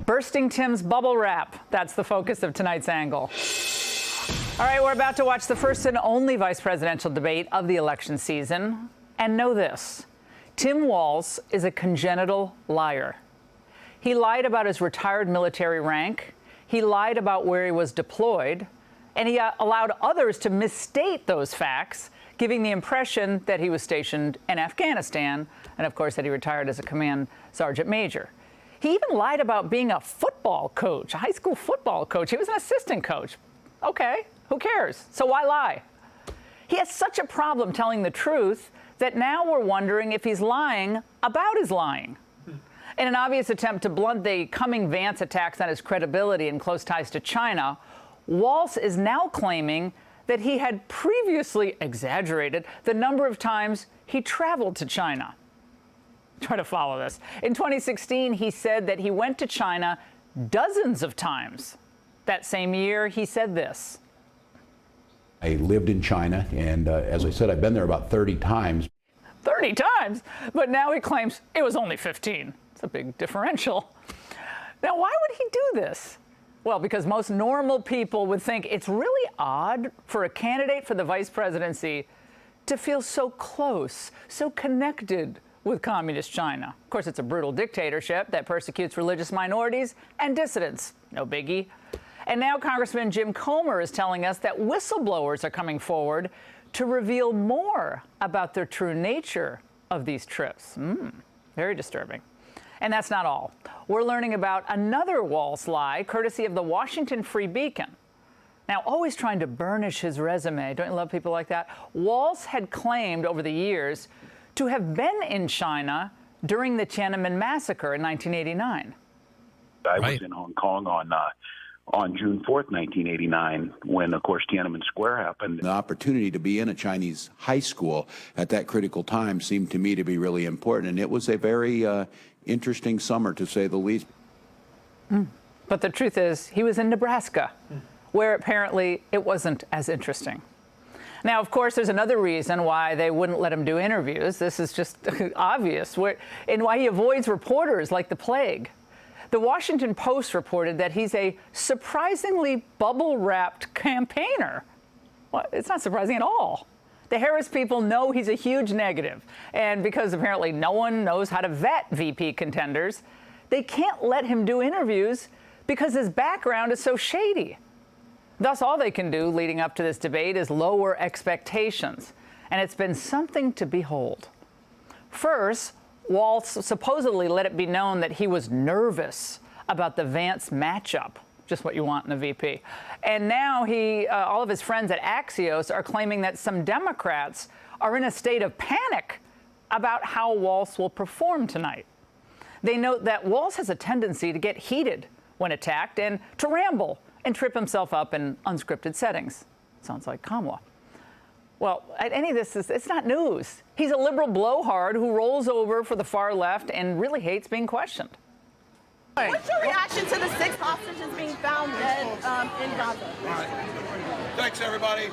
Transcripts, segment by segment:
Bursting Tim's bubble wrap. That's the focus of tonight's angle. All right, we're about to watch the first and only vice presidential debate of the election season. And know this, Tim Walz is a congenital liar. He lied about his retired military rank. He lied about where he was deployed. And he allowed others to misstate those facts, giving the impression that he was stationed in Afghanistan, and of course that he retired as a command sergeant major. He even lied about being a football coach, a high school football coach. He was an assistant coach. Okay, who cares? So why lie? He has such a problem telling the truth that now we're wondering if he's lying about his lying. In an obvious attempt to blunt the coming Vance attacks on his credibility and close ties to China, Walz is now claiming that he had previously exaggerated the number of times he traveled to China. Try to follow this. In 2016, he said that he went to China dozens of times. That same year, he said this. I lived in China, and as I said, I've been there about 30 times. 30 times? But now he claims it was only 15. It's a big differential. Now, why would he do this? Well, because most normal people would think it's really odd for a candidate for the vice presidency to feel so close, so connected with communist China. Of course, it's a brutal dictatorship that persecutes religious minorities and dissidents. No biggie. And now Congressman Jim Comer is telling us that whistleblowers are coming forward to reveal more about the true nature of these trips. Very disturbing. And that's not all. We're learning about another Walz lie, courtesy of the Washington Free Beacon. Now, always trying to burnish his resume. Don't you love people like that? Walz had claimed over the years to have been in China during the Tiananmen massacre in 1989. I was in Hong Kong on June 4th, 1989, when, of course, Tiananmen Square happened. The opportunity to be in a Chinese high school at that critical time seemed to me to be really important, and it was a very interesting summer, to say the least. But the truth is, he was in Nebraska, where apparently it wasn't as interesting. Now, of course, there's another reason why they wouldn't let him do interviews. This is just obvious, and why he avoids reporters like the plague. The Washington Post reported that he's a surprisingly bubble-wrapped campaigner. Well, it's not surprising at all. The Harris people know he's a huge negative, and because apparently no one knows how to vet VP contenders, they can't let him do interviews because his background is so shady. Thus, all they can do leading up to this debate is lower expectations, and it's been something to behold. First, Walz supposedly let it be known that he was nervous about the Vance matchup, just what you want in a VP. And now all of his friends at Axios are claiming that some Democrats are in a state of panic about how Walz will perform tonight. They note that Walz has a tendency to get heated when attacked and to ramble and trip himself up in unscripted settings. Sounds like Kamala. Well, any of this it's not news. He's a liberal blowhard who rolls over for the far left and really hates being questioned. What's your reaction to the 6 hostages being found dead in Gaza? All right. Thanks, everybody.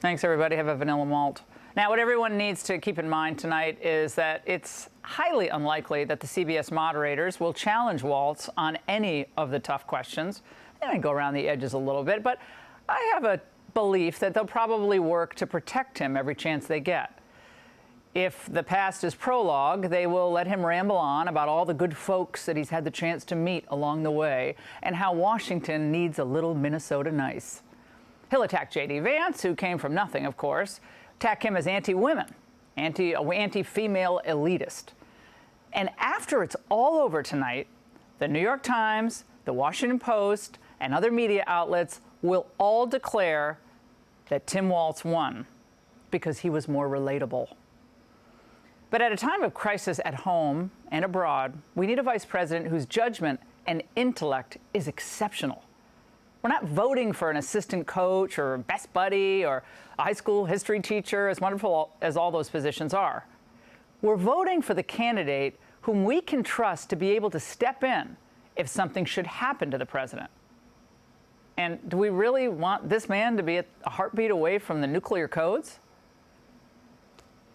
Thanks, everybody. Have a vanilla malt. Now, what everyone needs to keep in mind tonight is that it's highly unlikely that the CBS moderators will challenge Walz on any of the tough questions. They might go around the edges a little bit, but I have a belief that they'll probably work to protect him every chance they get. If the past is prologue, they will let him ramble on about all the good folks that he's had the chance to meet along the way and how Washington needs a little Minnesota nice. He'll attack J.D. Vance, who came from nothing, of course, attack him as anti-women, anti-female elitist. And after it's all over tonight, the New York Times, the Washington Post, and other media outlets will all declare that Tim Walz won because he was more relatable. But at a time of crisis at home and abroad, we need a vice president whose judgment and intellect is exceptional. We're not voting for an assistant coach or best buddy or a high school history teacher, as wonderful as all those positions are. We're voting for the candidate whom we can trust to be able to step in if something should happen to the president. And do we really want this man to be a heartbeat away from the nuclear codes?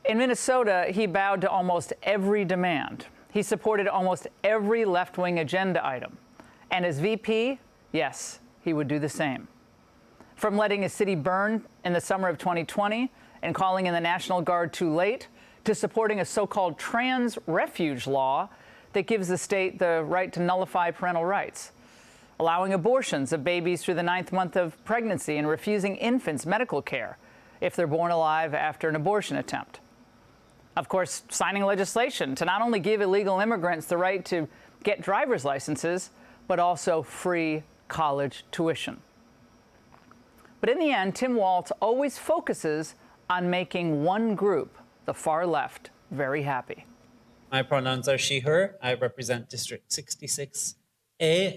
In Minnesota, he bowed to almost every demand. he supported almost every left-wing agenda item. And as VP, yes, he would do the same. From letting his city burn in the summer of 2020 and calling in the National Guard too late, to supporting a so-called trans refuge law that gives the state the right to nullify parental rights, allowing abortions of babies through the 9th month of pregnancy and refusing infants medical care if they're born alive after an abortion attempt. Of course, signing legislation to not only give illegal immigrants the right to get driver's licenses, but also free college tuition. But in the end, Tim Walz always focuses on making one group, the far left, very happy. My pronouns are she, her. I represent District 66A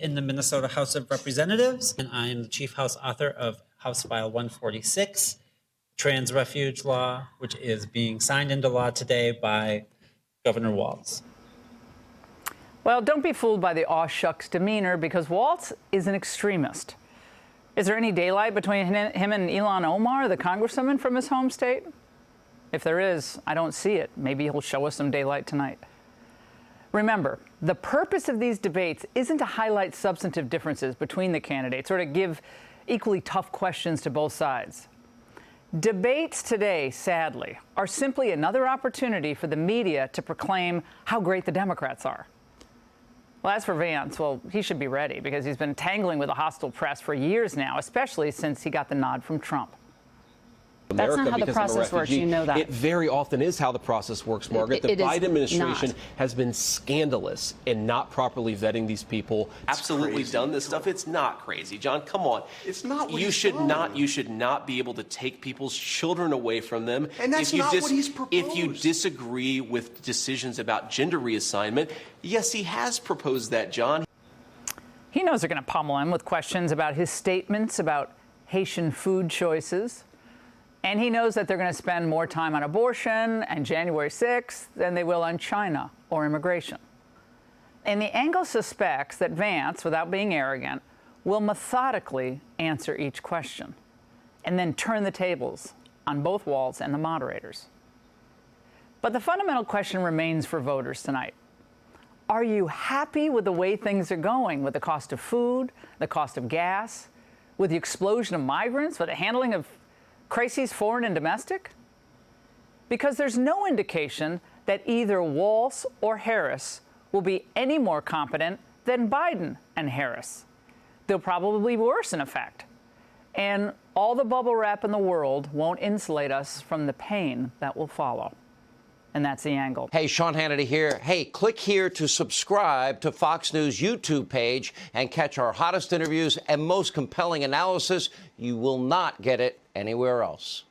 in the Minnesota House of Representatives, and I am the chief House author of House File 146, Trans Refuge Law, which is being signed into law today by Governor Walz. Well, don't be fooled by the aw shucks demeanor, because Walz is an extremist. Is there any daylight between him and Ilhan Omar, the congresswoman from his home state? If there is, I don't see it. Maybe he'll show us some daylight tonight. Remember, the purpose of these debates isn't to highlight substantive differences between the candidates or to give equally tough questions to both sides. Debates today, sadly, are simply another opportunity for the media to proclaim how great the Democrats are. Well, as for Vance, well, he should be ready because he's been tangling with a hostile press for years now, especially since he got the nod from Trump. That's not how the process works. You know that. It very often is how the process works, Margaret. The Biden administration has been scandalous in not properly vetting these people. Absolutely done this stuff. It's not crazy, John. Come on. It's not what you he's should done. not. You should not be able to take people's children away from them. And that's not what he's proposed. If you disagree with decisions about gender reassignment, yes, he has proposed that, John. He knows they're going to pummel him with questions about his statements about Haitian food choices. And he knows that they're going to spend more time on abortion and January 6th than they will on China or immigration. And the Angle suspects that Vance, without being arrogant, will methodically answer each question and then turn the tables on both Walz and the moderators. But the fundamental question remains for voters tonight. Are you happy with the way things are going, with the cost of food, the cost of gas, with the explosion of migrants, with the handling of crises, foreign and domestic? Because there's no indication that either Walz or Harris will be any more competent than Biden and Harris. They'll probably be worse, in effect. And all the bubble wrap in the world won't insulate us from the pain that will follow. And that's The Angle. Hey, Sean Hannity here. Hey, click here to subscribe to Fox News YouTube page and catch our hottest interviews and most compelling analysis. You will not get it anywhere else.